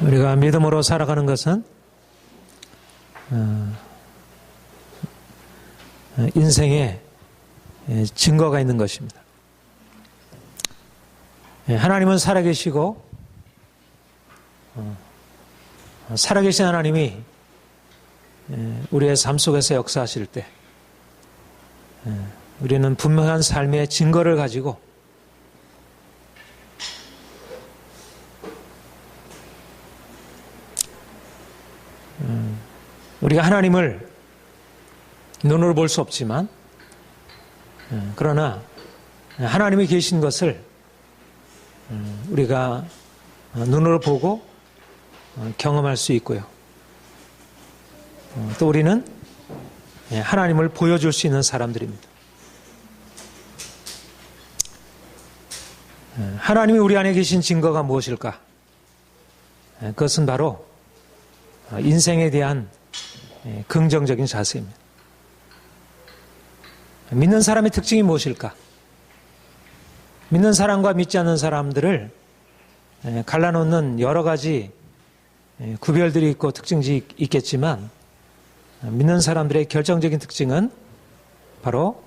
우리가 믿음으로 살아가는 것은 인생에 증거가 있는 것입니다. 하나님은 살아계시고 살아계신 하나님이 우리의 삶 속에서 역사하실 때 우리는 분명한 삶의 증거를 가지고 우리가 하나님을 눈으로 볼 수 없지만 그러나 하나님이 계신 것을 우리가 눈으로 보고 경험할 수 있고요. 또 우리는 하나님을 보여줄 수 있는 사람들입니다. 하나님이 우리 안에 계신 증거가 무엇일까? 그것은 바로 인생에 대한 긍정적인 자세입니다. 믿는 사람의 특징이 무엇일까? 믿는 사람과 믿지 않는 사람들을 갈라놓는 여러 가지 구별들이 있고 특징이 있겠지만 믿는 사람들의 결정적인 특징은 바로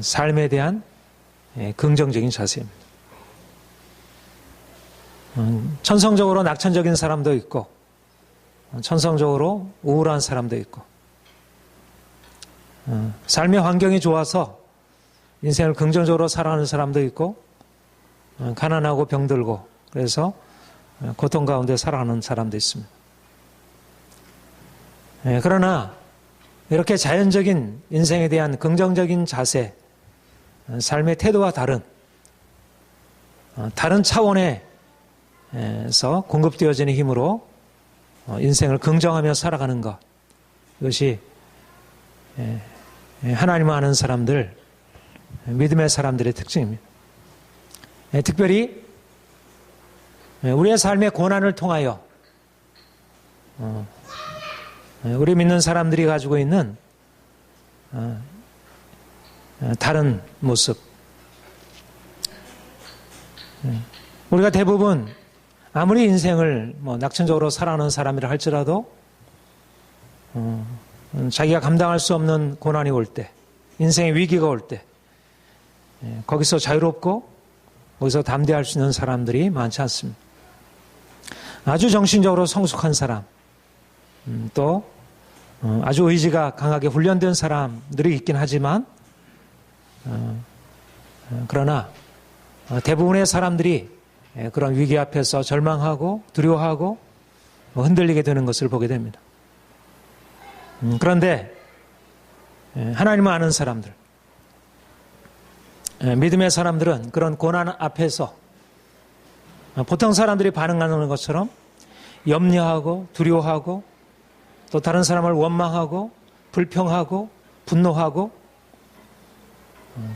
삶에 대한 긍정적인 자세입니다. 천성적으로 낙천적인 사람도 있고 천성적으로 우울한 사람도 있고 삶의 환경이 좋아서 인생을 긍정적으로 살아가는 사람도 있고 가난하고 병들고 그래서 고통 가운데 살아가는 사람도 있습니다. 그러나 이렇게 자연적인 인생에 대한 긍정적인 자세, 삶의 태도와 다른 차원에서 공급되어지는 힘으로 인생을 긍정하며 살아가는 것, 이것이 하나님을 아는 사람들, 믿음의 사람들의 특징입니다. 특별히 우리의 삶의 고난을 통하여 우리 믿는 사람들이 가지고 있는 다른 모습, 우리가 대부분 아무리 인생을 낙천적으로 살아가는 사람이라 할지라도 자기가 감당할 수 없는 고난이 올 때, 인생의 위기가 올 때 거기서 자유롭고 거기서 담대할 수 있는 사람들이 많지 않습니다. 아주 정신적으로 성숙한 사람, 또 아주 의지가 강하게 훈련된 사람들이 있긴 하지만 그러나 대부분의 사람들이 그런 위기 앞에서 절망하고 두려워하고 흔들리게 되는 것을 보게 됩니다. 그런데 하나님을 아는 사람들, 믿음의 사람들은 그런 고난 앞에서 보통 사람들이 반응하는 것처럼 염려하고 두려워하고 또 다른 사람을 원망하고 불평하고 분노하고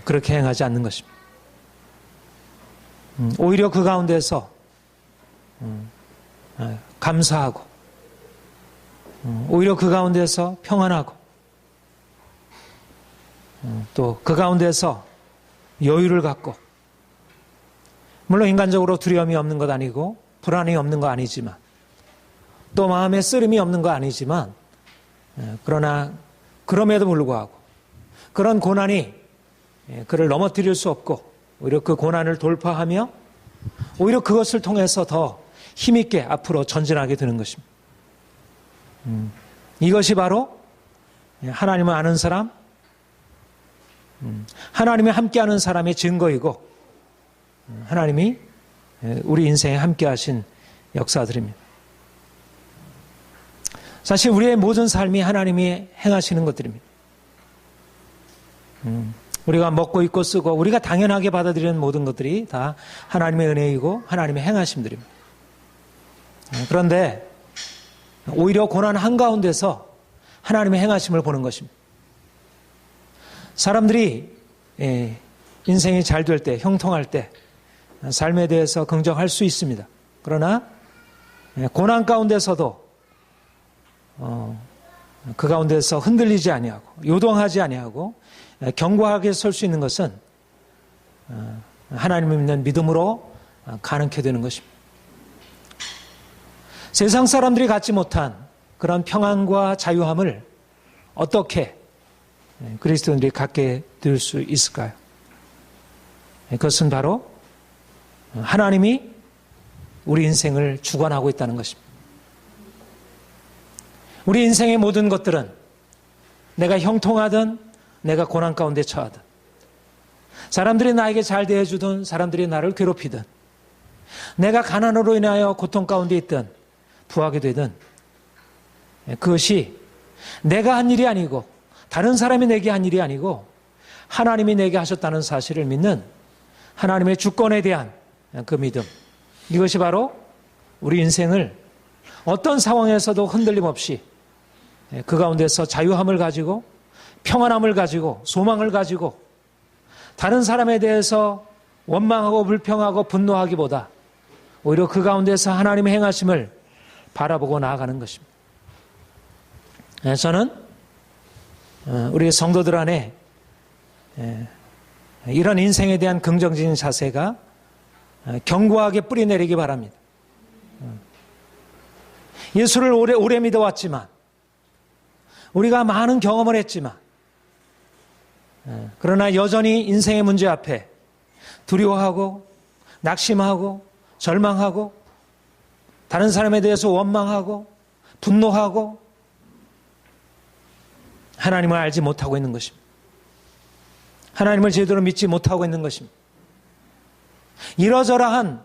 그렇게 행하지 않는 것입니다. 오히려 그 가운데서 감사하고 오히려 그 가운데서 평안하고 또 그 가운데서 여유를 갖고 물론 인간적으로 두려움이 없는 것 아니고 불안이 없는 것 아니지만 또 마음에 쓰림이 없는 것 아니지만 그러나 그럼에도 불구하고 그런 고난이 그를 넘어뜨릴 수 없고 오히려 그 고난을 돌파하며 오히려 그것을 통해서 더 힘있게 앞으로 전진하게 되는 것입니다. 이것이 바로 하나님을 아는 사람, 하나님이 함께하는 사람의 증거이고 하나님이 우리 인생에 함께하신 역사들입니다. 사실 우리의 모든 삶이 하나님이 행하시는 것들입니다. 우리가 먹고 입고 쓰고 우리가 당연하게 받아들이는 모든 것들이 다 하나님의 은혜이고 하나님의 행하심들입니다. 그런데 오히려 고난 한가운데서 하나님의 행하심을 보는 것입니다. 사람들이 인생이 잘 될 때, 형통할 때 삶에 대해서 긍정할 수 있습니다. 그러나 고난 가운데서도 그 가운데서 흔들리지 아니하고 요동하지 아니하고 견고하게 설 수 있는 것은 하나님을 믿는 믿음으로 가능케 되는 것입니다. 세상 사람들이 갖지 못한 그런 평안과 자유함을 어떻게 그리스도인들이 갖게 될 수 있을까요? 그것은 바로 하나님이 우리 인생을 주관하고 있다는 것입니다. 우리 인생의 모든 것들은 내가 형통하든 내가 고난 가운데 처하든, 사람들이 나에게 잘 대해주든 사람들이 나를 괴롭히든, 내가 가난으로 인하여 고통 가운데 있든 부하게 되든, 그것이 내가 한 일이 아니고 다른 사람이 내게 한 일이 아니고 하나님이 내게 하셨다는 사실을 믿는 하나님의 주권에 대한 그 믿음, 이것이 바로 우리 인생을 어떤 상황에서도 흔들림 없이 그 가운데서 자유함을 가지고 평안함을 가지고 소망을 가지고 다른 사람에 대해서 원망하고 불평하고 분노하기보다 오히려 그 가운데서 하나님의 행하심을 바라보고 나아가는 것입니다. 저는 우리 성도들 안에 이런 인생에 대한 긍정적인 자세가 견고하게 뿌리내리기 바랍니다. 예수를 오래 믿어왔지만, 우리가 많은 경험을 했지만, 그러나 여전히 인생의 문제 앞에 두려워하고 낙심하고 절망하고 다른 사람에 대해서 원망하고 분노하고 하나님을 알지 못하고 있는 것입니다. 하나님을 제대로 믿지 못하고 있는 것입니다. 이러저러한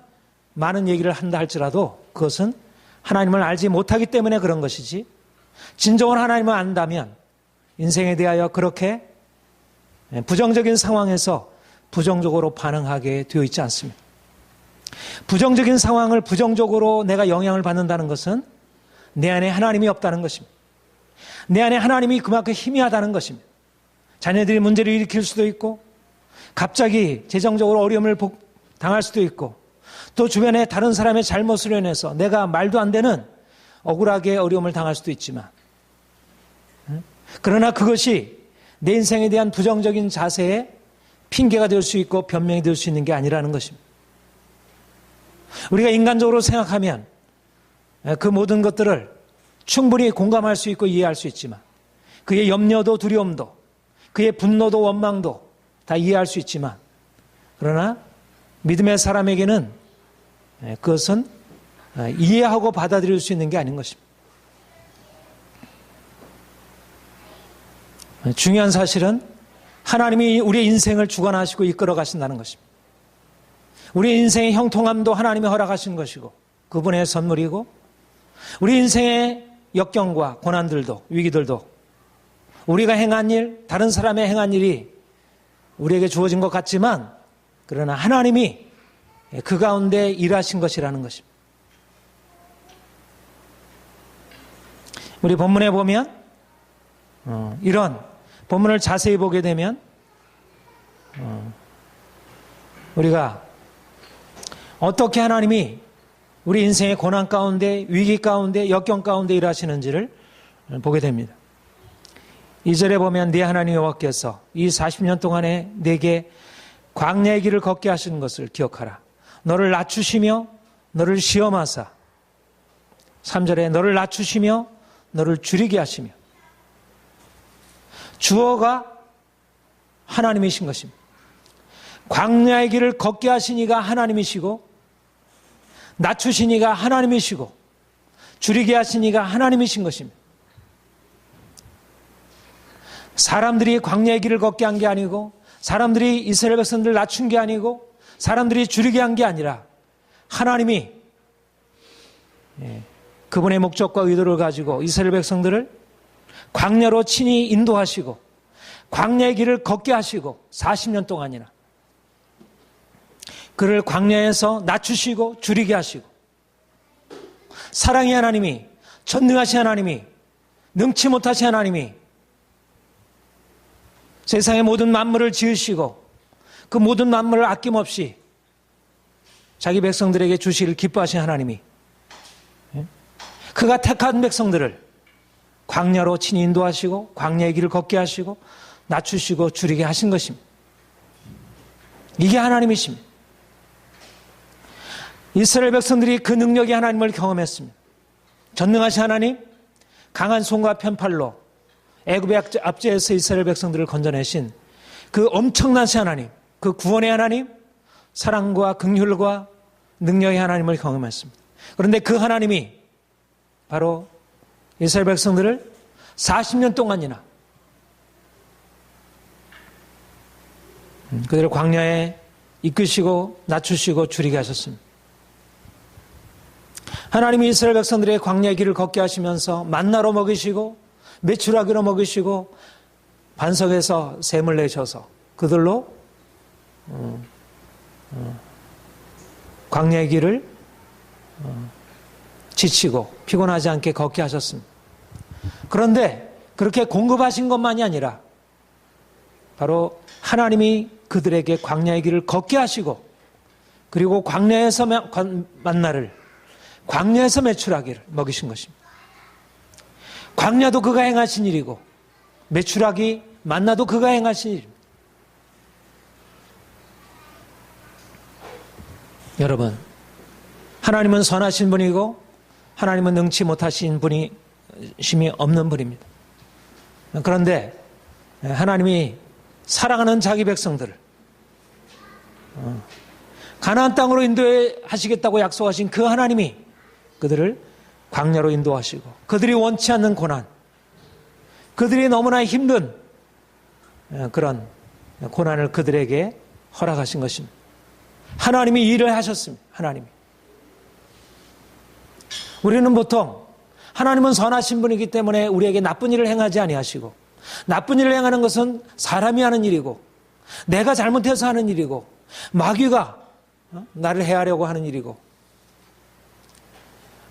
많은 얘기를 한다 할지라도 그것은 하나님을 알지 못하기 때문에 그런 것이지, 진정한 하나님을 안다면 인생에 대하여 그렇게 부정적인 상황에서 부정적으로 반응하게 되어 있지 않습니다. 부정적인 상황을 부정적으로 내가 영향을 받는다는 것은 내 안에 하나님이 없다는 것입니다. 내 안에 하나님이 그만큼 희미하다는 것입니다. 자녀들이 문제를 일으킬 수도 있고, 갑자기 재정적으로 어려움을 당할 수도 있고, 또 주변에 다른 사람의 잘못으로 인해서 내가 말도 안 되는 억울하게 어려움을 당할 수도 있지만, 그러나 그것이 내 인생에 대한 부정적인 자세에 핑계가 될 수 있고 변명이 될 수 있는 게 아니라는 것입니다. 우리가 인간적으로 생각하면 그 모든 것들을 충분히 공감할 수 있고 이해할 수 있지만, 그의 염려도 두려움도 그의 분노도 원망도 다 이해할 수 있지만, 그러나 믿음의 사람에게는 그것은 이해하고 받아들일 수 있는 게 아닌 것입니다. 중요한 사실은 하나님이 우리의 인생을 주관하시고 이끌어 가신다는 것입니다. 우리의 인생의 형통함도 하나님이 허락하신 것이고 그분의 선물이고, 우리 인생의 역경과 고난들도 위기들도 우리가 행한 일, 다른 사람의 행한 일이 우리에게 주어진 것 같지만, 그러나 하나님이 그 가운데 일하신 것이라는 것입니다. 우리 본문에 보면 이런 본문을 자세히 보게 되면 우리가 어떻게 하나님이 우리 인생의 고난 가운데, 위기 가운데, 역경 가운데 일하시는지를 보게 됩니다. 2절에 보면 네 하나님 여호와께서 이 40년 동안에 내게 광야의 길을 걷게 하시는 것을 기억하라. 너를 낮추시며 너를 시험하사, 3절에 너를 낮추시며 너를 줄이게 하시며, 주어가 하나님이신 것입니다. 광야의 길을 걷게 하시니가 하나님이시고, 낮추시니가 하나님이시고, 줄이게 하시니가 하나님이신 것입니다. 사람들이 광야의 길을 걷게 한 게 아니고, 사람들이 이스라엘 백성들을 낮춘 게 아니고, 사람들이 줄이게 한 게 아니라 하나님이 그분의 목적과 의도를 가지고 이스라엘 백성들을 광야로 친히 인도하시고 광야의 길을 걷게 하시고 40년 동안이나 그를 광야에서 낮추시고 줄이게 하시고, 사랑의 하나님이, 전능하신 하나님이, 능치 못하신 하나님이 세상의 모든 만물을 지으시고 그 모든 만물을 아낌없이 자기 백성들에게 주시기를 기뻐하신 하나님이 그가 택한 백성들을 광야로 친히 인도하시고 광야의 길을 걷게 하시고 낮추시고 줄이게 하신 것입니다. 이게 하나님이십니다. 이스라엘 백성들이 그 능력의 하나님을 경험했습니다. 전능하신 하나님, 강한 손과 편팔로 애굽의 압제에서 이스라엘 백성들을 건져내신 그 엄청나신 하나님, 그 구원의 하나님, 사랑과 긍휼과 능력의 하나님을 경험했습니다. 그런데 그 하나님이 바로 이스라엘 백성들을 40년 동안이나 그들을 광야에 이끄시고 낮추시고 줄이게 하셨습니다. 하나님이 이스라엘 백성들의 광야의 길을 걷게 하시면서 만나로 먹이시고 메추라기로 먹이시고 반석에서 샘을 내셔서 그들로 광야의 길을 지치고 피곤하지 않게 걷게 하셨습니다. 그런데 그렇게 공급하신 것만이 아니라 바로 하나님이 그들에게 광야의 길을 걷게 하시고 그리고 광야에서 만나를 광야에서 메추라기를 먹이신 것입니다. 광야도 그가 행하신 일이고 메추라기 만나도 그가 행하신 일입니다. 여러분, 하나님은 선하신 분이고 하나님은 능치 못하신 분이심이 없는 분입니다. 그런데 하나님이 사랑하는 자기 백성들을 가나안 땅으로 인도하시겠다고 약속하신 그 하나님이 그들을 광야로 인도하시고 그들이 원치 않는 고난, 그들이 너무나 힘든 그런 고난을 그들에게 허락하신 것입니다. 하나님이 일을 하셨습니다. 하나님이. 우리는 보통 하나님은 선하신 분이기 때문에 우리에게 나쁜 일을 행하지 아니하시고 나쁜 일을 행하는 것은 사람이 하는 일이고 내가 잘못해서 하는 일이고 마귀가 나를 해하려고 하는 일이고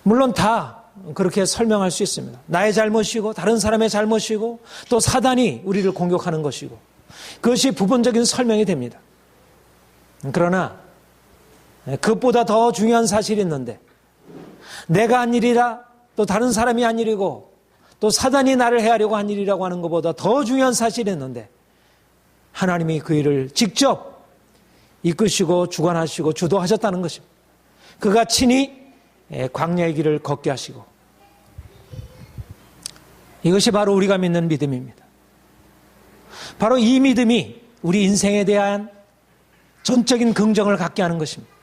물론 다 그렇게 설명할 수 있습니다. 나의 잘못이고 다른 사람의 잘못이고 또 사단이 우리를 공격하는 것이고 그것이 부분적인 설명이 됩니다. 그러나 그것보다 더 중요한 사실이 있는데 내가 한 일이라 또 다른 사람이 한 일이고 또 사단이 나를 해하려고 한 일이라고 하는 것보다 더 중요한 사실이 있는데 하나님이 그 일을 직접 이끄시고 주관하시고 주도하셨다는 것입니다. 그가 친히 광야의 길을 걷게 하시고 이것이 바로 우리가 믿는 믿음입니다. 바로 이 믿음이 우리 인생에 대한 전적인 긍정을 갖게 하는 것입니다.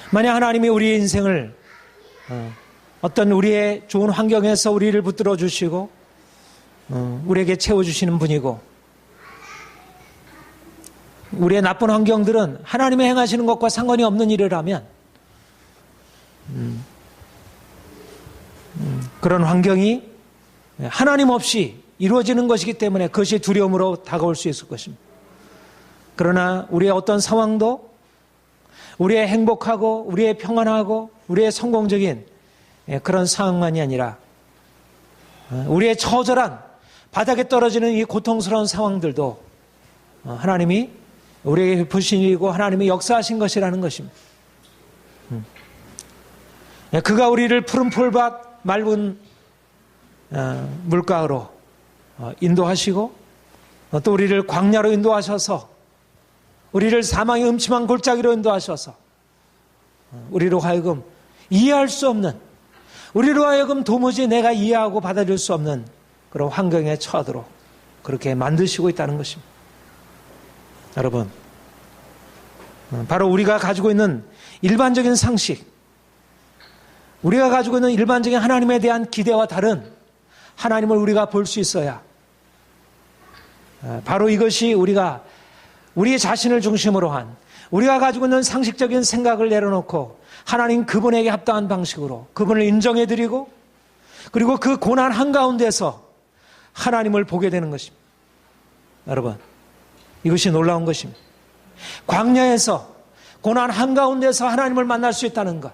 만약 하나님이 우리의 인생을 어떤 우리의 좋은 환경에서 우리를 붙들어 주시고 우리에게 채워주시는 분이고 우리의 나쁜 환경들은 하나님이 행하시는 것과 상관이 없는 일이라면 그런 환경이 하나님 없이 이루어지는 것이기 때문에 그것이 두려움으로 다가올 수 있을 것입니다. 그러나 우리의 어떤 상황도 우리의 행복하고 우리의 평안하고 우리의 성공적인 그런 상황만이 아니라 우리의 처절한 바닥에 떨어지는 이 고통스러운 상황들도 하나님이 우리에게 베푸신 일이고 하나님이 역사하신 것이라는 것입니다. 그가 우리를 푸른 풀밭 맑은 물가로 인도하시고 또 우리를 광야로 인도하셔서 우리를 사망의 음침한 골짜기로 인도하셔서 우리로 하여금 이해할 수 없는 우리로 하여금 도무지 내가 이해하고 받아들일 수 없는 그런 환경에 처하도록 그렇게 만드시고 있다는 것입니다. 여러분, 바로 우리가 가지고 있는 일반적인 상식, 우리가 가지고 있는 일반적인 하나님에 대한 기대와 다른 하나님을 우리가 볼 수 있어야 바로 이것이 우리가 우리 자신을 중심으로 한 우리가 가지고 있는 상식적인 생각을 내려놓고 하나님 그분에게 합당한 방식으로 그분을 인정해드리고 그리고 그 고난 한가운데서 하나님을 보게 되는 것입니다. 여러분, 이것이 놀라운 것입니다. 광야에서 고난 한가운데서 하나님을 만날 수 있다는 것.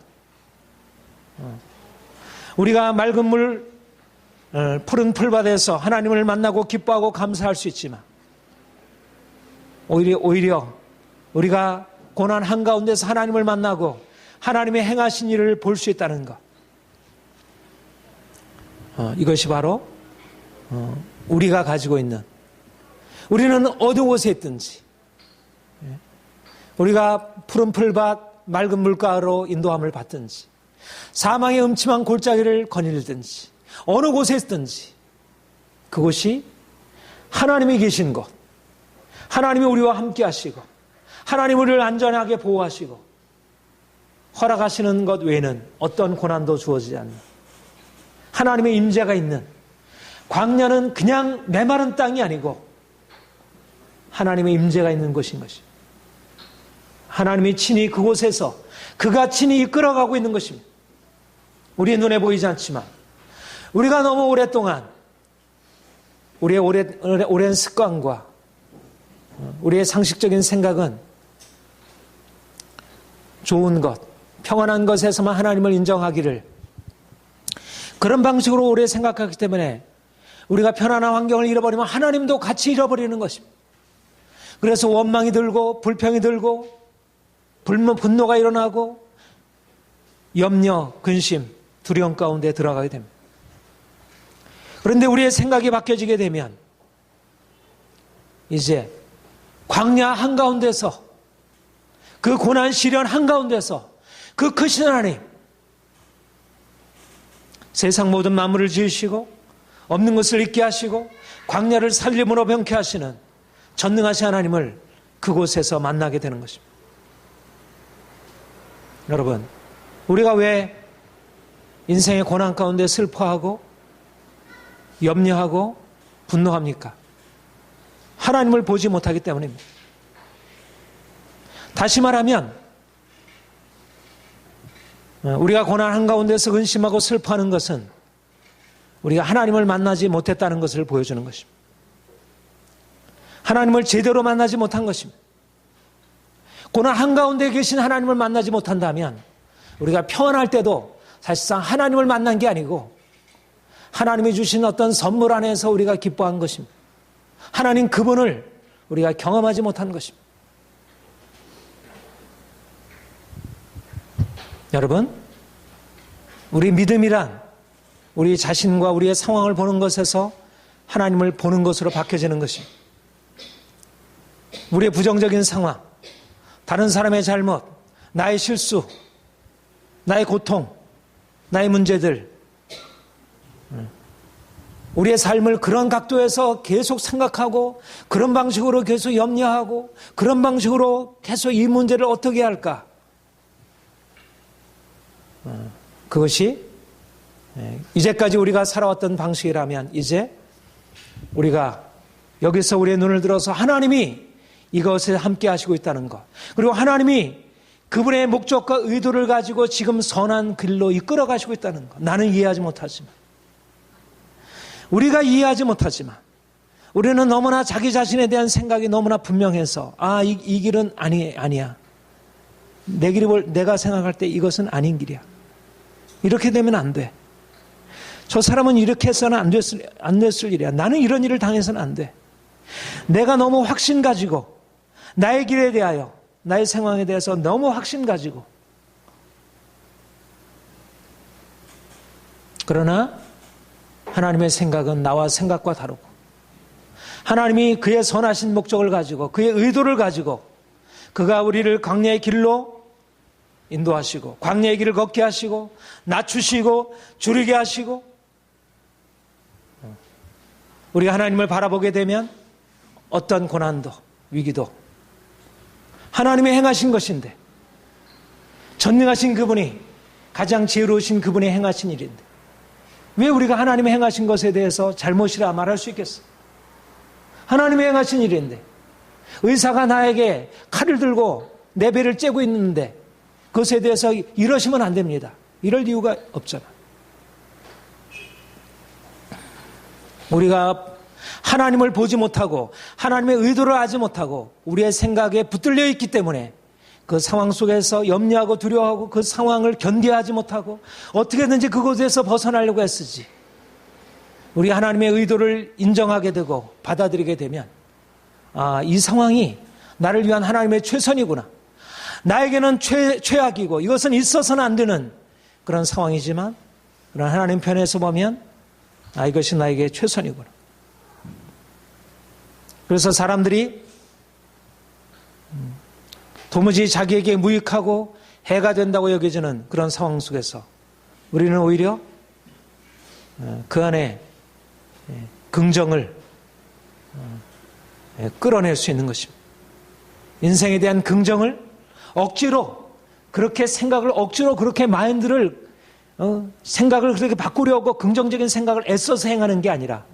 우리가 맑은 물 푸른 풀밭에서 하나님을 만나고 기뻐하고 감사할 수 있지만 오히려 우리가 고난 한가운데서 하나님을 만나고 하나님의 행하신 일을 볼 수 있다는 것. 이것이 바로 우리가 가지고 있는, 우리는 어느 곳에 있든지 우리가 푸른 풀밭 맑은 물가로 인도함을 받든지 사망의 음침한 골짜기를 거닐든지 어느 곳에 있든지 그곳이 하나님이 계신 곳, 하나님이 우리와 함께 하시고 하나님이 우리를 안전하게 보호하시고 허락하시는 것 외에는 어떤 고난도 주어지지 않는 하나님의 임재가 있는 광야는 그냥 메마른 땅이 아니고 하나님의 임재가 있는 곳인 것입니다. 하나님이 친히 그곳에서 그가 친히 이끌어가고 있는 것입니다. 우리의 눈에 보이지 않지만 우리가 너무 오랫동안 우리의 오랜 습관과 우리의 상식적인 생각은 좋은 것, 평안한 것에서만 하나님을 인정하기를 그런 방식으로 오래 생각하기 때문에 우리가 편안한 환경을 잃어버리면 하나님도 같이 잃어버리는 것입니다. 그래서 원망이 들고 불평이 들고 분노가 일어나고 염려, 근심, 두려움 가운데 들어가게 됩니다. 그런데 우리의 생각이 바뀌어지게 되면 이제 광야 한가운데서 그 고난 시련 한가운데서 그 크신 하나님, 세상 모든 만물을 지으시고 없는 것을 있게 하시고 광야를 살림으로 병케 하시는 전능하신 하나님을 그곳에서 만나게 되는 것입니다. 여러분, 우리가 왜 인생의 고난 가운데 슬퍼하고 염려하고 분노합니까? 하나님을 보지 못하기 때문입니다. 다시 말하면 우리가 고난 한가운데서 근심하고 슬퍼하는 것은 우리가 하나님을 만나지 못했다는 것을 보여주는 것입니다. 하나님을 제대로 만나지 못한 것입니다. 고난 한가운데 계신 하나님을 만나지 못한다면 우리가 평안할 때도 사실상 하나님을 만난 게 아니고 하나님이 주신 어떤 선물 안에서 우리가 기뻐한 것입니다. 하나님 그분을 우리가 경험하지 못한 것입니다. 여러분, 우리 믿음이란 우리 자신과 우리의 상황을 보는 것에서 하나님을 보는 것으로 바뀌어지는 것입니다. 우리의 부정적인 상황, 다른 사람의 잘못, 나의 실수, 나의 고통, 나의 문제들, 우리의 삶을 그런 각도에서 계속 생각하고 그런 방식으로 계속 염려하고 그런 방식으로 계속 이 문제를 어떻게 할까? 그것이 이제까지 우리가 살아왔던 방식이라면 이제 우리가 여기서 우리의 눈을 들어서 하나님이 이것에 함께 하시고 있다는 것, 그리고 하나님이 그분의 목적과 의도를 가지고 지금 선한 길로 이끌어 가시고 있다는 것, 나는 이해하지 못하지만, 우리가 이해하지 못하지만 우리는 너무나 자기 자신에 대한 생각이 너무나 분명해서 이 길은 아니야. 내 길을 내가 생각할 때 이것은 아닌 길이야. 이렇게 되면 안 돼. 저 사람은 이렇게 해서는 안 됐을 일이야. 나는 이런 일을 당해서는 안 돼. 내가 너무 확신 가지고 나의 길에 대하여 나의 상황에 대해서 너무 확신 가지고, 그러나 하나님의 생각은 나와 생각과 다르고 하나님이 그의 선하신 목적을 가지고 그의 의도를 가지고 그가 우리를 광야의 길로 인도하시고 광야의 길을 걷게 하시고 낮추시고 줄이게 하시고, 우리가 하나님을 바라보게 되면 어떤 고난도 위기도 하나님이 행하신 것인데, 전능하신 그분이, 가장 지혜로우신 그분이 행하신 일인데 왜 우리가 하나님이 행하신 것에 대해서 잘못이라 말할 수 있겠어? 하나님이 행하신 일인데, 의사가 나에게 칼을 들고 내 배를 째고 있는데 그것에 대해서 이러시면 안 됩니다. 이럴 이유가 없잖아. 우리가 하나님을 보지 못하고 하나님의 의도를 알지 못하고 우리의 생각에 붙들려 있기 때문에 그 상황 속에서 염려하고 두려워하고 그 상황을 견뎌하지 못하고 어떻게든지 그곳에서 벗어나려고 애쓰지. 우리 하나님의 의도를 인정하게 되고 받아들이게 되면 이 상황이 나를 위한 하나님의 최선이구나. 나에게는 최악이고 이것은 있어서는 안 되는 그런 상황이지만, 그런 하나님 편에서 보면 이것이 나에게 최선이구나. 그래서 사람들이 도무지 자기에게 무익하고 해가 된다고 여겨지는 그런 상황 속에서 우리는 오히려 그 안에 긍정을 끌어낼 수 있는 것입니다. 인생에 대한 긍정을 억지로 그렇게 생각을 억지로 그렇게 마인드를 생각을 그렇게 바꾸려고 긍정적인 생각을 애써서 행하는 게 아니라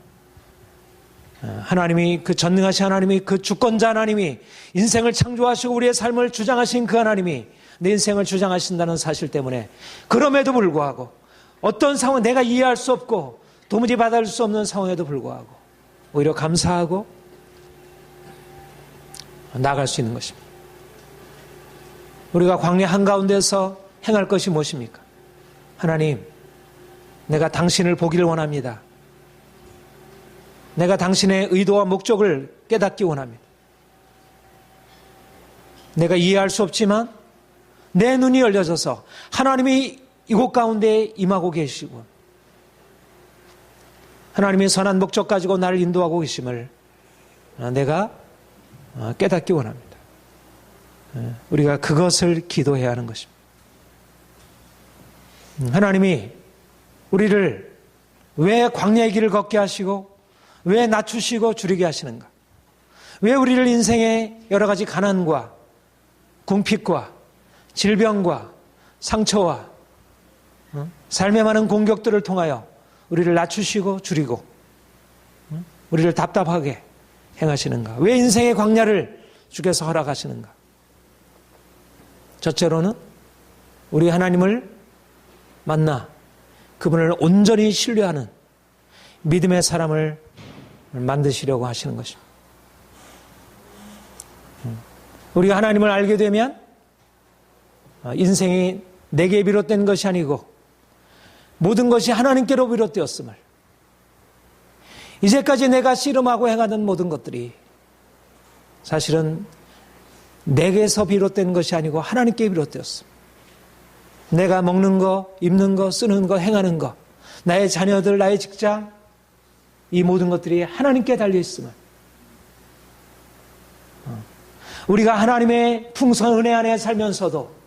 하나님이 그 전능하신 하나님이 그 주권자 하나님이 인생을 창조하시고 우리의 삶을 주장하신 그 하나님이 내 인생을 주장하신다는 사실 때문에 그럼에도 불구하고 어떤 상황 내가 이해할 수 없고 도무지 받아들일 수 없는 상황에도 불구하고 오히려 감사하고 나아갈 수 있는 것입니다. 우리가 광야 한가운데서 행할 것이 무엇입니까? 하나님, 내가 당신을 보기를 원합니다. 내가 당신의 의도와 목적을 깨닫기 원합니다. 내가 이해할 수 없지만 내 눈이 열려져서 하나님이 이곳 가운데 임하고 계시고 하나님의 선한 목적 가지고 나를 인도하고 계심을 내가 깨닫기 원합니다. 우리가 그것을 기도해야 하는 것입니다. 하나님이 우리를 왜 광야의 길을 걷게 하시고 왜 낮추시고 줄이게 하시는가? 왜 우리를 인생의 여러 가지 가난과 궁핍과 질병과 상처와 삶의 많은 공격들을 통하여 우리를 낮추시고 줄이고 우리를 답답하게 행하시는가? 왜 인생의 광야를 주께서 허락하시는가? 첫째로는 우리 하나님을 만나 그분을 온전히 신뢰하는 믿음의 사람을 만드시려고 하시는 것입니다. 우리가 하나님을 알게 되면 인생이 내게 비롯된 것이 아니고 모든 것이 하나님께로 비롯되었음을, 이제까지 내가 씨름하고 행하던 모든 것들이 사실은 내게서 비롯된 것이 아니고 하나님께 비롯되었습니다. 내가 먹는 거, 입는 거, 쓰는 거, 행하는 거, 나의 자녀들, 나의 직장, 이 모든 것들이 하나님께 달려있음을, 우리가 하나님의 풍성한 은혜 안에 살면서도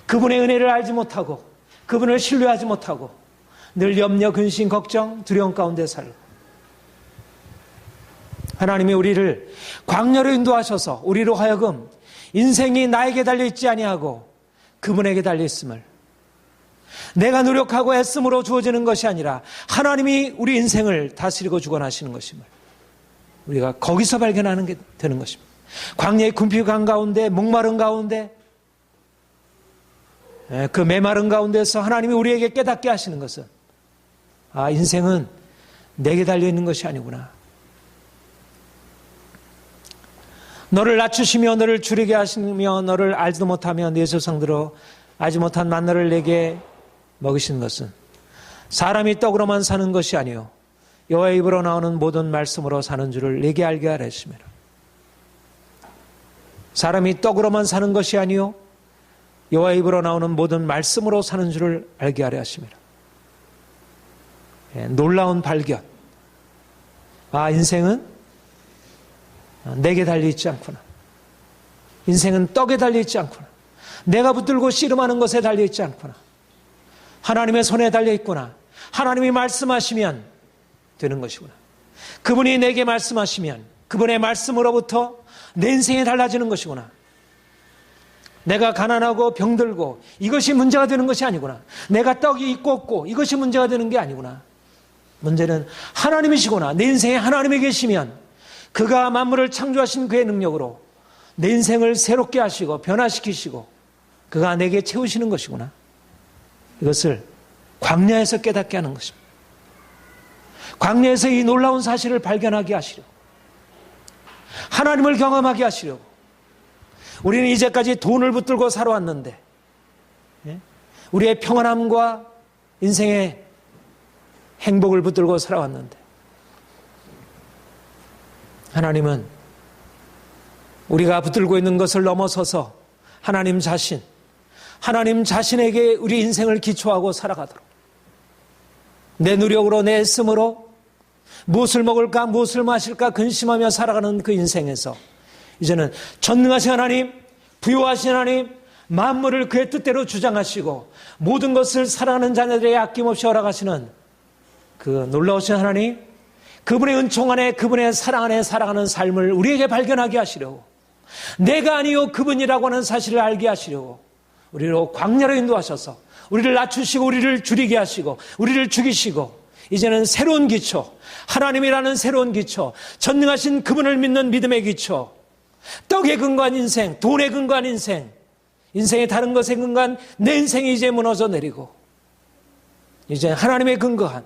그분의 은혜를 알지 못하고 그분을 신뢰하지 못하고 늘 염려, 근심, 걱정, 두려움 가운데 살고, 하나님이 우리를 광야로 인도하셔서 우리로 하여금 인생이 나에게 달려있지 아니하고 그분에게 달려있음을, 내가 노력하고 애씀으로 주어지는 것이 아니라 하나님이 우리 인생을 다스리고 주관하시는 것임을 우리가 거기서 발견하는 게 되는 것입니다. 광야의 궁핍 가운데, 목마른 가운데, 그 메마른 가운데서 하나님이 우리에게 깨닫게 하시는 것은, 아, 인생은 내게 달려있는 것이 아니구나. 너를 낮추시며 너를 줄이게 하시며 너를 알지도 못하며 네 조상들로 알지 못한 만나를 내게 먹이신 것은 사람이 떡으로만 사는 것이 아니요 여호와의 입으로 나오는 모든 말씀으로 사는 줄을 내게 알게 하라 했습니다. 사람이 떡으로만 사는 것이 아니요 여호와의 입으로 나오는 모든 말씀으로 사는 줄을 알게 하려 하십니다. 놀라운 발견. 아, 인생은 내게 달려있지 않구나. 인생은 떡에 달려있지 않구나. 내가 붙들고 씨름하는 것에 달려있지 않구나. 하나님의 손에 달려있구나. 하나님이 말씀하시면 되는 것이구나. 그분이 내게 말씀하시면 그분의 말씀으로부터 내 인생이 달라지는 것이구나. 내가 가난하고 병들고 이것이 문제가 되는 것이 아니구나. 내가 떡이 있고 없고 이것이 문제가 되는 게 아니구나. 문제는 하나님이시구나. 내 인생에 하나님이 계시면 그가 만물을 창조하신 그의 능력으로 내 인생을 새롭게 하시고 변화시키시고 그가 내게 채우시는 것이구나. 이것을 광야에서 깨닫게 하는 것입니다. 광야에서 이 놀라운 사실을 발견하게 하시려고, 하나님을 경험하게 하시려고. 우리는 이제까지 돈을 붙들고 살아왔는데 우리의 평안함과 인생의 행복을 붙들고 살아왔는데 하나님은 우리가 붙들고 있는 것을 넘어서서 하나님 자신에게 우리 인생을 기초하고 살아가도록, 내 노력으로 내 애씀으로 무엇을 먹을까 무엇을 마실까 근심하며 살아가는 그 인생에서 이제는 전능하신 하나님, 부요하신 하나님, 만물을 그의 뜻대로 주장하시고 모든 것을 사랑하는 자녀들에게 아낌없이 허락하시는 그 놀라우신 하나님, 그분의 은총 안에, 그분의 사랑 안에 살아가는 삶을 우리에게 발견하게 하시려고, 내가 아니요 그분이라고 하는 사실을 알게 하시려고 우리로 광야로 인도하셔서 우리를 낮추시고 우리를 줄이게 하시고 우리를 죽이시고, 이제는 새로운 기초, 하나님이라는 새로운 기초, 전능하신 그분을 믿는 믿음의 기초, 떡에 근거한 인생, 돈에 근거한 인생, 인생의 다른 것에 근거한 내 인생이 이제 무너져 내리고, 이제 하나님의 근거한,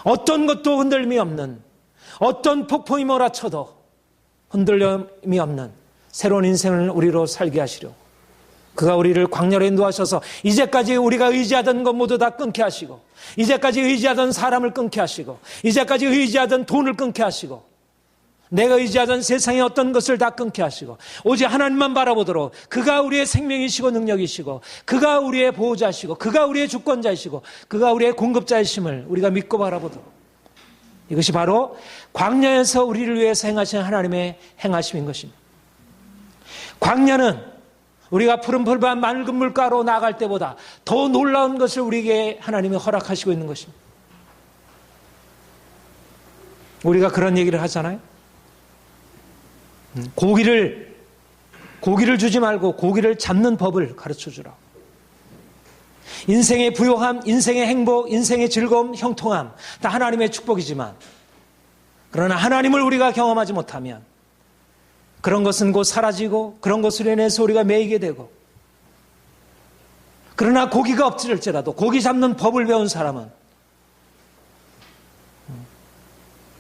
어떤 것도 흔들림이 없는, 어떤 폭풍이 몰아쳐도 흔들림이 없는 새로운 인생을 우리로 살게 하시려고, 그가 우리를 광야로 인도하셔서 이제까지 우리가 의지하던 것 모두 다 끊게 하시고, 이제까지 의지하던 사람을 끊게 하시고, 이제까지 의지하던 돈을 끊게 하시고, 내가 의지하던 세상의 어떤 것을 다 끊게 하시고, 오직 하나님만 바라보도록, 그가 우리의 생명이시고 능력이시고, 그가 우리의 보호자이시고, 그가 우리의 주권자이시고, 그가 우리의 공급자이심을 우리가 믿고 바라보도록, 이것이 바로 광야에서 우리를 위해서 행하신 하나님의 행하심인 것입니다. 광야는 우리가 푸른 풀밭 맑은 물가로 나아갈 때보다 더 놀라운 것을 우리에게 하나님이 허락하시고 있는 것입니다. 우리가 그런 얘기를 하잖아요. 고기를 주지 말고 고기를 잡는 법을 가르쳐주라. 인생의 부요함, 인생의 행복, 인생의 즐거움, 형통함 다 하나님의 축복이지만, 그러나 하나님을 우리가 경험하지 못하면 그런 것은 곧 사라지고, 그런 것으로 인해서 우리가 매이게 되고, 그러나 고기가 없을지라도 고기 잡는 법을 배운 사람은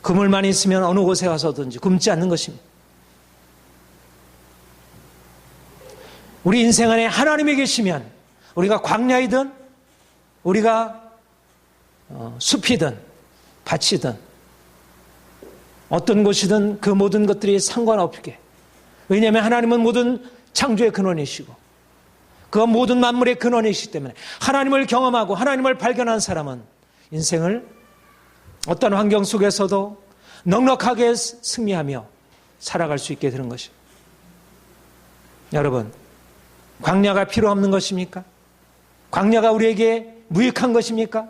그물만 있으면 어느 곳에 가서든지 굶지 않는 것입니다. 우리 인생 안에 하나님이 계시면, 우리가 광야이든 우리가 숲이든 밭이든 어떤 곳이든 그 모든 것들이 상관없게, 왜냐하면 하나님은 모든 창조의 근원이시고 그 모든 만물의 근원이시기 때문에 하나님을 경험하고 하나님을 발견한 사람은 인생을 어떤 환경 속에서도 넉넉하게 승리하며 살아갈 수 있게 되는 것입니다. 여러분, 광야가 필요 없는 것입니까? 광야가 우리에게 무익한 것입니까?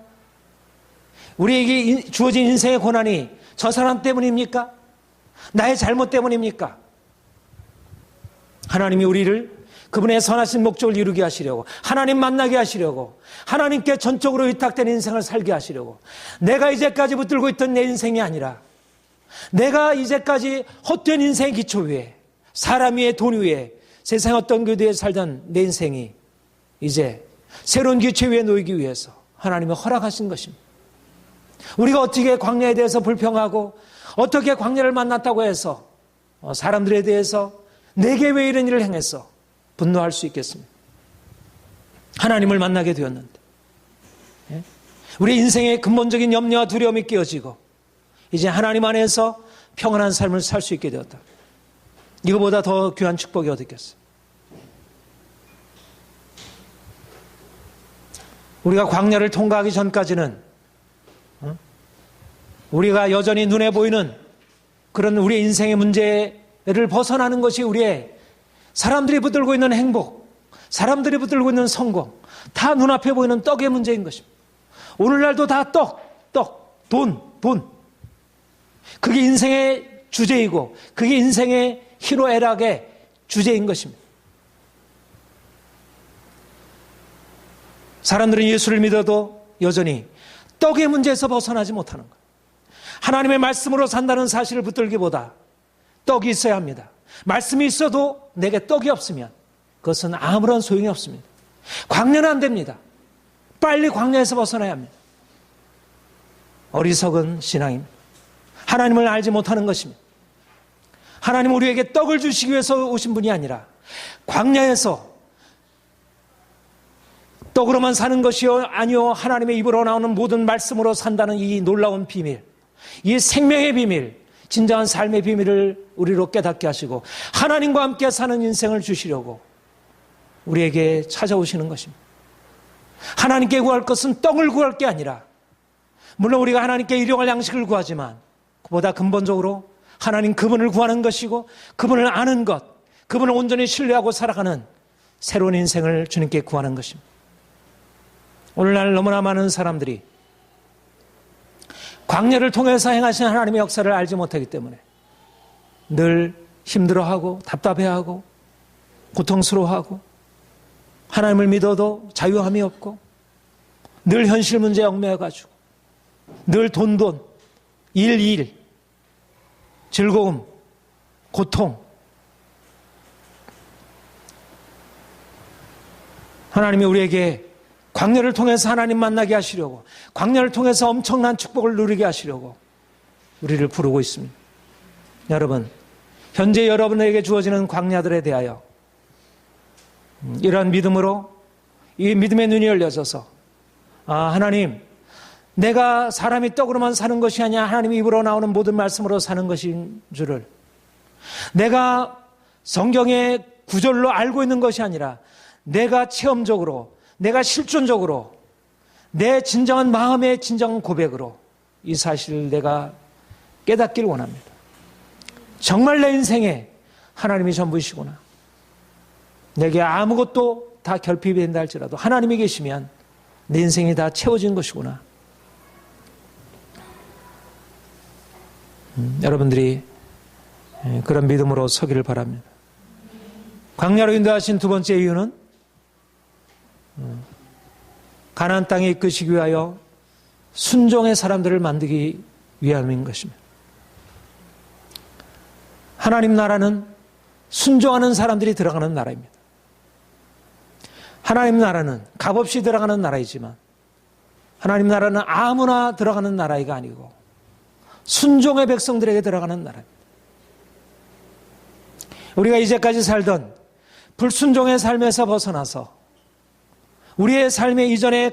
우리에게 주어진 인생의 고난이 저 사람 때문입니까? 나의 잘못 때문입니까? 하나님이 우리를 그분의 선하신 목적을 이루게 하시려고, 하나님 만나게 하시려고, 하나님께 전적으로 위탁된 인생을 살게 하시려고, 내가 이제까지 붙들고 있던 내 인생이 아니라 내가 이제까지 헛된 인생의 기초 위에, 사람 위에, 돈 위에, 세상 어떤 교대에 살던 내 인생이 이제 새로운 기초 위에 놓이기 위해서 하나님이 허락하신 것입니다. 우리가 어떻게 광야에 대해서 불평하고 어떻게 광야를 만났다고 해서 사람들에 대해서 내게 왜 이런 일을 행했어 분노할 수 있겠습니까? 하나님을 만나게 되었는데, 우리 인생의 근본적인 염려와 두려움이 깨어지고 이제 하나님 안에서 평안한 삶을 살 수 있게 되었다. 이거보다 더 귀한 축복이 어디 있겠어요? 우리가 광야를 통과하기 전까지는 우리가 여전히 눈에 보이는 그런 우리의 인생의 문제를 벗어나는 것이 우리의 사람들이 붙들고 있는 행복, 사람들이 붙들고 있는 성공, 다 눈앞에 보이는 떡의 문제인 것입니다. 오늘날도 다 돈. 그게 인생의 주제이고 그게 인생의 희로애락의 주제인 것입니다. 사람들은 예수를 믿어도 여전히 떡의 문제에서 벗어나지 못하는 거예요. 하나님의 말씀으로 산다는 사실을 붙들기보다 떡이 있어야 합니다. 말씀이 있어도 내게 떡이 없으면 그것은 아무런 소용이 없습니다. 광야는 안 됩니다. 빨리 광야에서 벗어나야 합니다. 어리석은 신앙입니다. 하나님을 알지 못하는 것입니다. 하나님은 우리에게 떡을 주시기 위해서 오신 분이 아니라 광야에서 떡으로만 사는 것이요 아니요 하나님의 입으로 나오는 모든 말씀으로 산다는 이 놀라운 비밀, 이 생명의 비밀, 진정한 삶의 비밀을 우리로 깨닫게 하시고 하나님과 함께 사는 인생을 주시려고 우리에게 찾아오시는 것입니다. 하나님께 구할 것은 떡을 구할 게 아니라, 물론 우리가 하나님께 일용할 양식을 구하지만 그보다 근본적으로 하나님 그분을 구하는 것이고 그분을 아는 것, 그분을 온전히 신뢰하고 살아가는 새로운 인생을 주님께 구하는 것입니다. 오늘날 너무나 많은 사람들이 광야를 통해서 행하신 하나님의 역사를 알지 못하기 때문에 늘 힘들어하고 답답해하고 고통스러워하고 하나님을 믿어도 자유함이 없고 늘 현실 문제에 얽매여가지고 늘 돈, 일, 즐거움, 고통. 하나님이 우리에게 광야를 통해서 하나님 만나게 하시려고, 광야를 통해서 엄청난 축복을 누리게 하시려고 우리를 부르고 있습니다. 여러분, 현재 여러분에게 주어지는 광야들에 대하여 이러한 믿음으로 이 믿음의 눈이 열려져서 하나님, 내가 사람이 떡으로만 사는 것이 아니라 하나님 입으로 나오는 모든 말씀으로 사는 것인 줄을, 내가 성경의 구절로 알고 있는 것이 아니라 내가 체험적으로, 내가 실존적으로, 내 진정한 마음의 진정한 고백으로 이 사실을 내가 깨닫기를 원합니다. 정말 내 인생에 하나님이 전부이시구나. 내게 아무것도 다 결핍이 된다 할지라도 하나님이 계시면 내 인생이 다 채워진 것이구나. 여러분들이 그런 믿음으로 서기를 바랍니다. 광야로 인도하신 두 번째 이유는 가나안 땅에 이끄시기 위하여 순종의 사람들을 만들기 위함인 것입니다. 하나님 나라는 순종하는 사람들이 들어가는 나라입니다. 하나님 나라는 값없이 들어가는 나라이지만 하나님 나라는 아무나 들어가는 나라가 아니고 순종의 백성들에게 들어가는 나라입니다. 우리가 이제까지 살던 불순종의 삶에서 벗어나서 우리의 삶의 이전에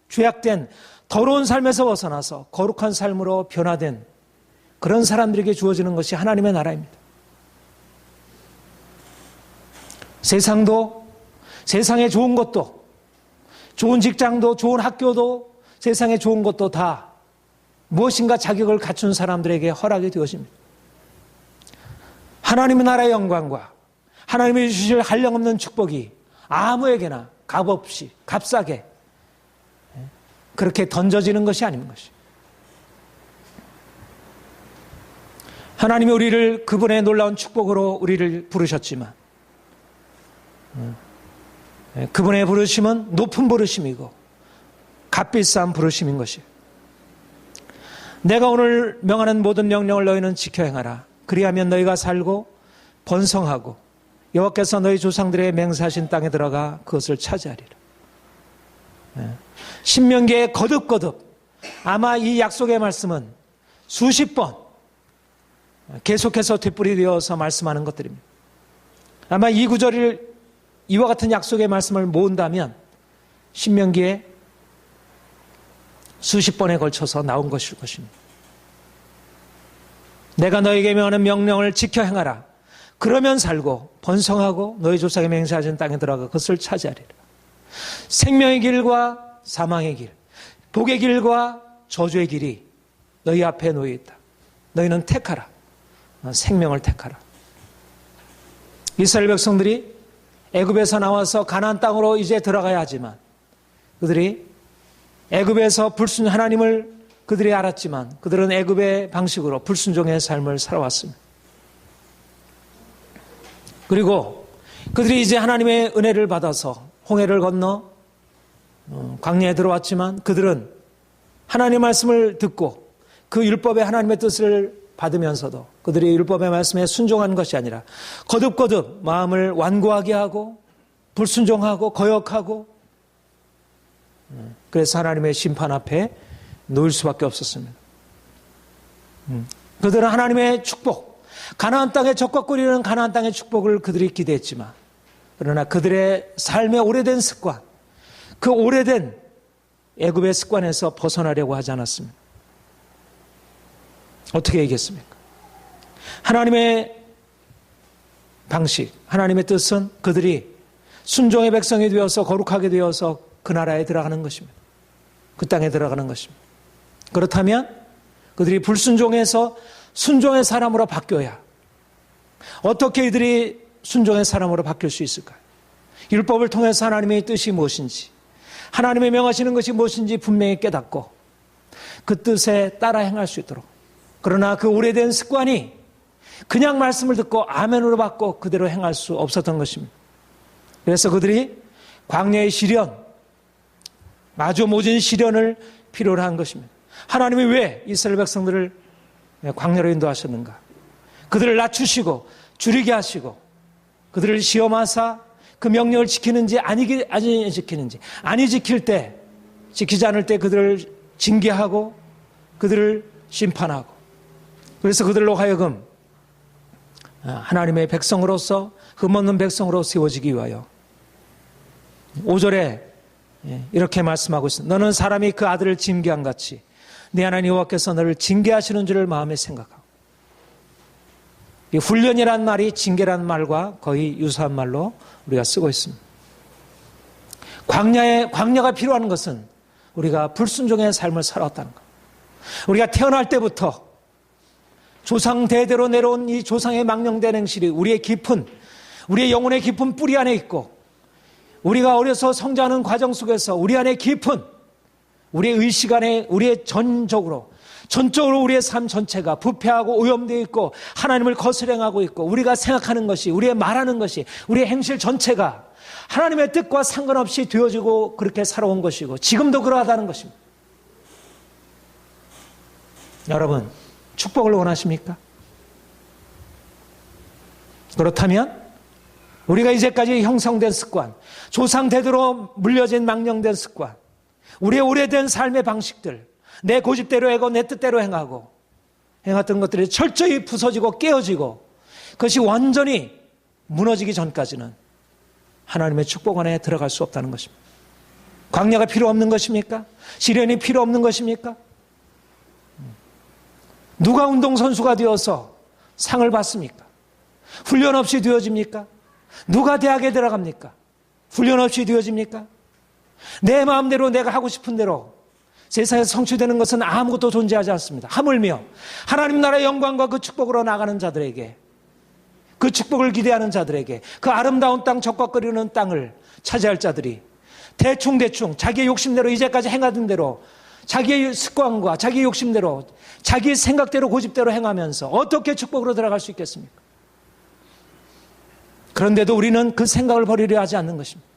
죄악된 더러운 삶에서 벗어나서 거룩한 삶으로 변화된 그런 사람들에게 주어지는 것이 하나님의 나라입니다. 세상도, 세상에 좋은 것도, 좋은 직장도, 좋은 학교도, 세상에 좋은 것도 다 무엇인가 자격을 갖춘 사람들에게 허락이 되어집니다. 하나님의 나라의 영광과 하나님이 주실 한량없는 축복이 아무에게나 값없이, 값싸게 그렇게 던져지는 것이 아닌 것이. 하나님이 우리를 그분의 놀라운 축복으로 우리를 부르셨지만 그분의 부르심은 높은 부르심이고 값비싼 부르심인 것이에요. 내가 오늘 명하는 모든 명령을 너희는 지켜 행하라. 그리하면 너희가 살고 번성하고 여호와께서 너희 조상들의 맹세하신 땅에 들어가 그것을 차지하리라. 신명기에 거듭거듭 아마 이 약속의 말씀은 수십 번 계속해서 되풀이되어서 말씀하는 것들입니다. 아마 이 구절을 이와 같은 약속의 말씀을 모은다면 신명기에 수십 번에 걸쳐서 나온 것일 것입니다. 내가 너에게 명하는 명령을 지켜 행하라. 그러면 살고 번성하고 너희 조상의 맹세하신 땅에 들어가 그것을 차지하리라. 생명의 길과 사망의 길, 복의 길과 저주의 길이 너희 앞에 놓여 있다. 너희는 택하라. 생명을 택하라. 이스라엘 백성들이 애굽에서 나와서 가나안 땅으로 이제 들어가야 하지만 그들이 애굽에서 하나님을 그들이 알았지만 그들은 애굽의 방식으로 불순종의 삶을 살아왔습니다. 그리고 그들이 이제 하나님의 은혜를 받아서 홍해를 건너 광야에 들어왔지만 그들은 하나님의 말씀을 듣고 그 율법의 하나님의 뜻을 받으면서도 그들이 율법의 말씀에 순종한 것이 아니라 거듭거듭 마음을 완고하게 하고 불순종하고 거역하고 그래서 하나님의 심판 앞에 놓일 수밖에 없었습니다. 그들은 하나님의 축복, 가나안 땅에 적과꾸리는 가나안 땅의 축복을 그들이 기대했지만 그러나 그들의 삶의 오래된 습관, 그 오래된 애굽의 습관에서 벗어나려고 하지 않았습니다. 어떻게 얘기했습니까? 하나님의 방식, 하나님의 뜻은 그들이 순종의 백성이 되어서 거룩하게 되어서 그 나라에 들어가는 것입니다. 그 땅에 들어가는 것입니다. 그렇다면 그들이 불순종해서 순종의 사람으로 바뀌어야 어떻게 이들이 순종의 사람으로 바뀔 수 있을까요? 율법을 통해서 하나님의 뜻이 무엇인지, 하나님의 명하시는 것이 무엇인지 분명히 깨닫고 그 뜻에 따라 행할 수 있도록. 그러나 그 오래된 습관이 그냥 말씀을 듣고 아멘으로 받고 그대로 행할 수 없었던 것입니다. 그래서 그들이 광야의 시련, 아주 모진 시련을 필요로 한 것입니다. 하나님이 왜 이스라엘 백성들을 광야로 인도하셨는가? 그들을 낮추시고 줄이게 하시고 그들을 시험하사 그 명령을 지키는지 아니 지키는지, 아니 지킬 때, 지키지 않을 때 그들을 징계하고 그들을 심판하고, 그래서 그들로 하여금 하나님의 백성으로서 흠없는 백성으로 세워지기 위하여 5절에 이렇게 말씀하고 있습니다. 너는 사람이 그 아들을 징계한 같이 네 하나님 여호와께서 너를 징계하시는 줄을 마음에 생각하고. 이 훈련이란 말이 징계란 말과 거의 유사한 말로 우리가 쓰고 있습니다. 광야가 필요한 것은 우리가 불순종의 삶을 살아왔다는 것. 우리가 태어날 때부터 조상 대대로 내려온 이 조상의 망령된 행실이 우리의 영혼의 깊은 뿌리 안에 있고, 우리가 어려서 성장하는 과정 속에서 우리 안에 깊은 우리의 의식 안에 우리의 전적으로 우리의 삶 전체가 부패하고 오염되어 있고 하나님을 거스령하고 있고, 우리가 생각하는 것이, 우리의 말하는 것이, 우리의 행실 전체가 하나님의 뜻과 상관없이 되어지고 그렇게 살아온 것이고 지금도 그러하다는 것입니다. 여러분, 축복을 원하십니까? 그렇다면 우리가 이제까지 형성된 습관, 조상 대대로 물려진 망령된 습관, 우리의 오래된 삶의 방식들, 내 고집대로 하고 내 뜻대로 행했던 것들이 철저히 부서지고 깨어지고 그것이 완전히 무너지기 전까지는 하나님의 축복 안에 들어갈 수 없다는 것입니다. 광야가 필요 없는 것입니까? 시련이 필요 없는 것입니까? 누가 운동선수가 되어서 상을 받습니까? 훈련 없이 되어집니까? 누가 대학에 들어갑니까? 훈련 없이 되어집니까? 내 마음대로 내가 하고 싶은 대로 세상에서 성취되는 것은 아무것도 존재하지 않습니다. 하물며 하나님 나라의 영광과 그 축복으로 나가는 자들에게, 그 축복을 기대하는 자들에게, 그 아름다운 땅, 적각거리는 땅을 차지할 자들이 대충 자기의 욕심대로 이제까지 행하던 대로 자기의 습관과 자기의 욕심대로 자기의 생각대로 고집대로 행하면서 어떻게 축복으로 들어갈 수 있겠습니까? 그런데도 우리는 그 생각을 버리려 하지 않는 것입니다.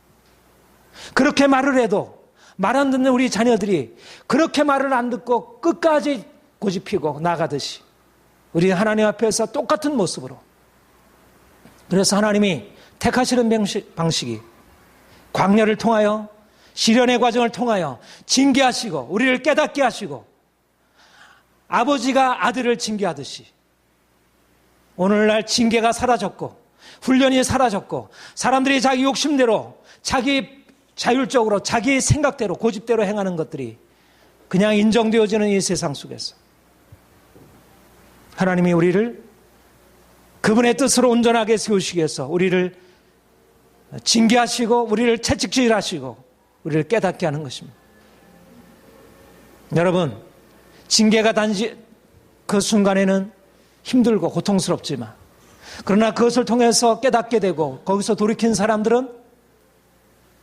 그렇게 말을 해도 말 안 듣는 우리 자녀들이 그렇게 말을 안 듣고 끝까지 고집피고 나가듯이 우리 하나님 앞에서 똑같은 모습으로, 그래서 하나님이 택하시는 방식이 광야를 통하여, 시련의 과정을 통하여 징계하시고 우리를 깨닫게 하시고, 아버지가 아들을 징계하듯이 오늘날 징계가 사라졌고 훈련이 사라졌고 사람들이 자기 욕심대로, 자기 자율적으로, 자기 생각대로, 고집대로 행하는 것들이 그냥 인정되어지는 이 세상 속에서 하나님이 우리를 그분의 뜻으로 온전하게 세우시기 위해서 우리를 징계하시고 우리를 채찍질하시고 우리를 깨닫게 하는 것입니다. 여러분, 징계가 단지 그 순간에는 힘들고 고통스럽지만, 그러나 그것을 통해서 깨닫게 되고 거기서 돌이킨 사람들은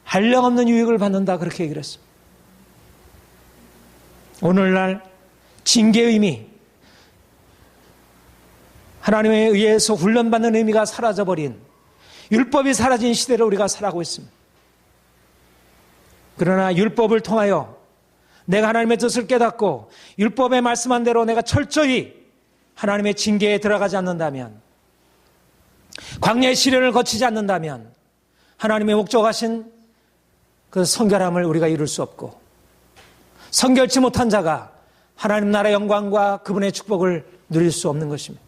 한량없는 유익을 받는다, 그렇게 얘기를 했습니다. 오늘날 징계의 의미, 하나님에 의해서 훈련받는 의미가 사라져버린, 율법이 사라진 시대를 우리가 살아가고 있습니다. 그러나 율법을 통하여 내가 하나님의 뜻을 깨닫고 율법의 말씀한 대로 내가 철저히 하나님의 징계에 들어가지 않는다면, 광야의 시련을 거치지 않는다면 하나님의 목적하신 그 성결함을 우리가 이룰 수 없고, 성결치 못한 자가 하나님 나라의 영광과 그분의 축복을 누릴 수 없는 것입니다.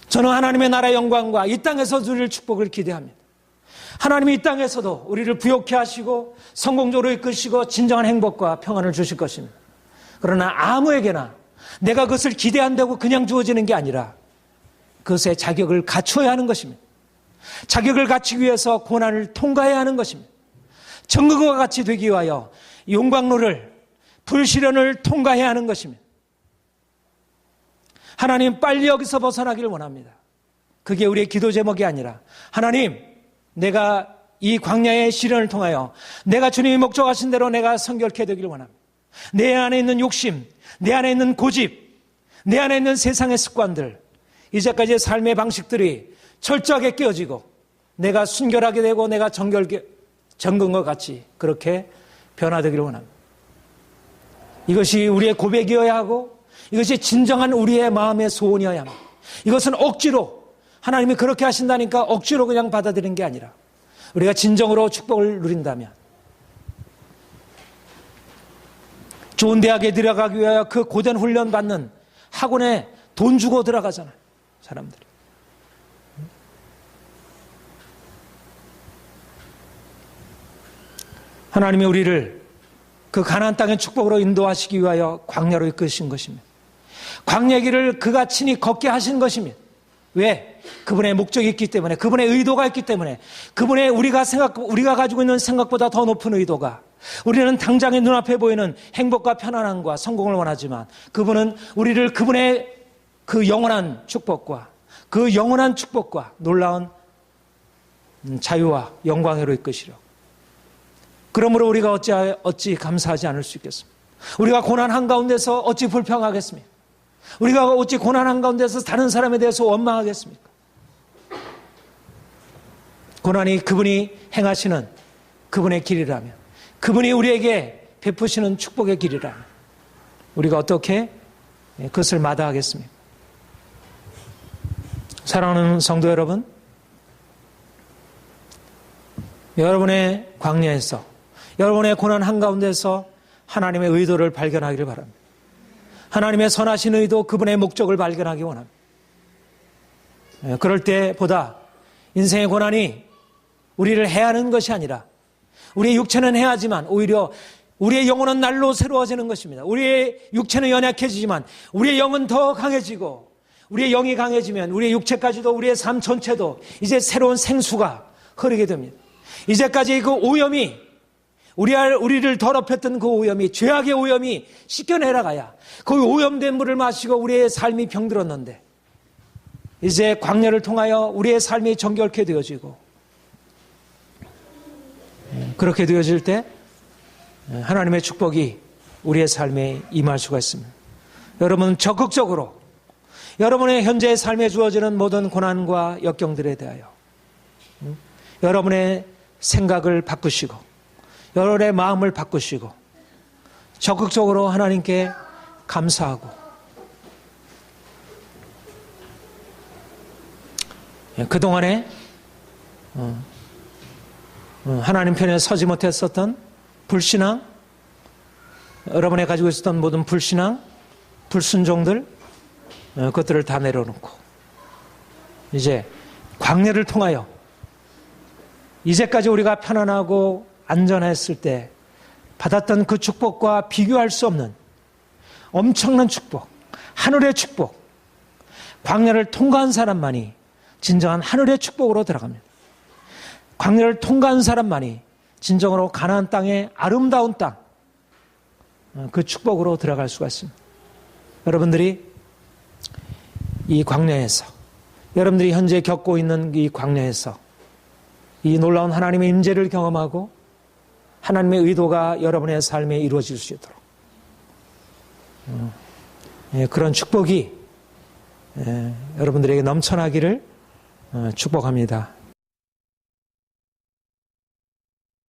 저는 하나님의 나라의 영광과 이 땅에서 누릴 축복을 기대합니다. 하나님이 이 땅에서도 우리를 부욕케 하시고 성공적으로 이끄시고 진정한 행복과 평안을 주실 것입니다. 그러나 아무에게나 내가 그것을 기대한다고 그냥 주어지는 게 아니라 그것의 자격을 갖춰야 하는 것입니다. 자격을 갖추기 위해서 고난을 통과해야 하는 것입니다. 정글과 같이 되기 위하여 용광로를, 불시련을 통과해야 하는 것입니다. 하나님, 빨리 여기서 벗어나기를 원합니다. 그게 우리의 기도 제목이 아니라, 하나님, 내가 이 광야의 시련을 통하여 내가 주님이 목적하신 대로 내가 성결케 되기를 원합니다. 내 안에 있는 욕심, 내 안에 있는 고집, 내 안에 있는 세상의 습관들, 이제까지의 삶의 방식들이 철저하게 깨어지고 내가 순결하게 되고 내가 정건 것 같이 그렇게 변화되기를 원합니다. 이것이 우리의 고백이어야 하고 이것이 진정한 우리의 마음의 소원이어야 합니다. 이것은 억지로 하나님이 그렇게 하신다니까 억지로 그냥 받아들이는 게 아니라 우리가 진정으로 축복을 누린다면 좋은 대학에 들어가기 위하여 그 고된 훈련 받는 학원에 돈 주고 들어가잖아요. 사람들이. 하나님이 우리를 그 가나안 땅의 축복으로 인도하시기 위하여 광야로 이끄신 것입니다. 광야 길을 그가 친히 걷게 하신 것입니다. 왜? 그분의 목적이 있기 때문에, 그분의 의도가 있기 때문에, 그분의 우리가 가지고 있는 생각보다 더 높은 의도가, 우리는 당장의 눈앞에 보이는 행복과 편안함과 성공을 원하지만 그분은 우리를 그분의 그 영원한 축복과 놀라운 자유와 영광으로 이끄시려. 그러므로 우리가 어찌 감사하지 않을 수 있겠습니까? 우리가 고난 한가운데서 어찌 불평하겠습니까? 우리가 어찌 고난 한가운데서 다른 사람에 대해서 원망하겠습니까? 고난이 그분이 행하시는 그분의 길이라면, 그분이 우리에게 베푸시는 축복의 길이라면 우리가 어떻게 그것을 마다하겠습니까? 사랑하는 성도 여러분, 여러분의 광야에서, 여러분의 고난 한가운데서 하나님의 의도를 발견하기를 바랍니다. 하나님의 선하신 의도, 그분의 목적을 발견하기 원합니다. 그럴 때보다 인생의 고난이 우리를 해하는 것이 아니라, 우리의 육체는 해하지만 오히려 우리의 영혼은 날로 새로워지는 것입니다. 우리의 육체는 연약해지지만 우리의 영은 더 강해지고, 우리의 영이 강해지면 우리의 육체까지도, 우리의 삶 전체도 이제 새로운 생수가 흐르게 됩니다. 이제까지 그 오염이, 우리를 더럽혔던 그 오염이, 죄악의 오염이 씻겨내려가야 그 오염된 물을 마시고 우리의 삶이 병들었는데, 이제 광야를 통하여 우리의 삶이 정결케 되어지고, 그렇게 되어질 때 하나님의 축복이 우리의 삶에 임할 수가 있습니다. 여러분, 적극적으로 여러분의 현재의 삶에 주어지는 모든 고난과 역경들에 대하여 여러분의 생각을 바꾸시고, 여러분의 마음을 바꾸시고, 적극적으로 하나님께 감사하고, 그동안에 하나님 편에 서지 못했었던 불신앙, 여러분이 가지고 있었던 모든 불신앙, 불순종들, 그것들을 다 내려놓고 이제 광야를 통하여 이제까지 우리가 편안하고 안전했을 때 받았던 그 축복과 비교할 수 없는 엄청난 축복, 하늘의 축복, 광야를 통과한 사람만이 진정한 하늘의 축복으로 들어갑니다. 광야를 통과한 사람만이 진정으로 가나안 땅의 아름다운 땅, 그 축복으로 들어갈 수가 있습니다. 여러분들이 이 광야에서, 여러분들이 현재 겪고 있는 이 광야에서 이 놀라운 하나님의 임재를 경험하고 하나님의 의도가 여러분의 삶에 이루어질 수 있도록 그런 축복이 여러분들에게 넘쳐나기를 축복합니다.